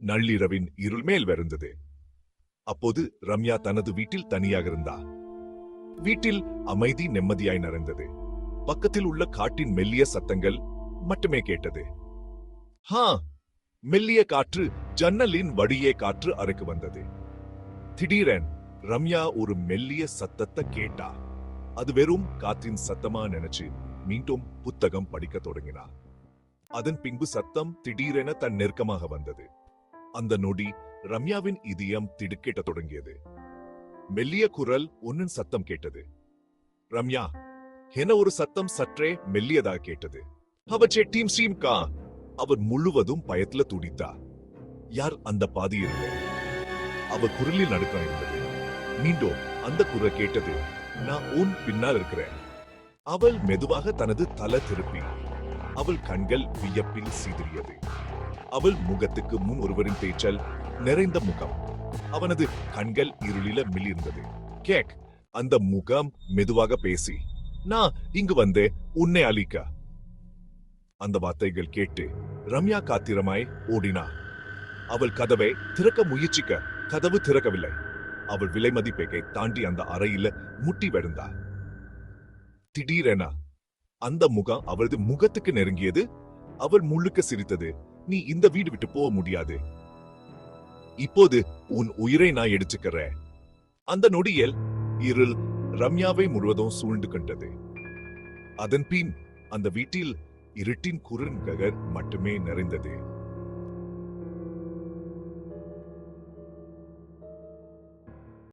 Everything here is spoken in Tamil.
நள்ளிரவின் இருள் மேல் வருந்தது. அப்போது ரம்யா தனது வீட்டில் தனியாக இருந்தா. வீட்டில் அமைதி நிம்மதியாய் நிறைந்தது. பக்கத்தில் உள்ள காட்டின் மெல்லிய சத்தங்கள் மட்டுமே கேட்டது. மெல்லிய காற்று ஜன்னலின் வழியே காற்று அறைக்கு வந்தது. திடீரென் ரம்யா ஒரு மெல்லிய சத்தத்தை கேட்டா. அது வெறும் காற்றின் சத்தமா நினைச்சு மீண்டும் புத்தகம் படிக்க தொடங்கினா. அதன் பின்பு சத்தம் திடீரென தன் நெருக்கமாக வந்தது. அந்த நொடி ரம்யாவின் இதயம் திடுக்கிட்ட தொடங்கியது. மெல்லிய குரல் ஒன்னின் சத்தம் கேட்டது. ரம்யா என ஒரு சத்தம் சற்றே மெல்லியதாக கேட்டது. அவச்சே டீம் ஸ்ரீம் கா. அவர் முழுவதும் பயத்துல துடித்தா. யார் அந்த பாதியில்? அவர் குரலில் நடுக்கம் இருந்தது. மீண்டும் அந்த குரல் கேட்டது. நான் உன் பின்னால் இருக்கிறேன். அவள் மெதுவாக தனது தலை திருப்பி. அவள் கண்கள் வியப்பில் சிதறியது. அவள் முகத்துக்கு முன் ஒருவரின் தேய்ச்சல் நிறைந்த முகம். அவனது கண்கள் இருளில மிளிர்ந்தது. கேக் அந்த முகம் மெதுவாக பேசி, நான் இங்கு வந்து உன்னை அழிக்க. அந்த வார்த்தைகள் கேட்டு ரம்யா காத்திரமாய் ஓடினா. அவள் கதவை திறக்க முயற்சிக்க கதவு திறக்கவில்லை. அவள் விலை மதிப்பேக்கை தாண்டி அந்த அறையில முட்டி விழுந்தா. திடீரென அந்த முகம் அவளது முகத்துக்கு நெருங்கியது. அவள் முழுக்க சிரித்தது. நீ இந்த வீடு விட்டு போக முடியாது. இப்போது உன் உயிரை நான் எடுத்துக்கிறேன். அந்த நொடியில் இருள் ரம்யாவை முழுவதும் சூழ்ந்து கொண்டது. அதன் பின் அந்த வீட்டில் இருட்டின் குறுங்ககர் மட்டுமே நிறைந்தது.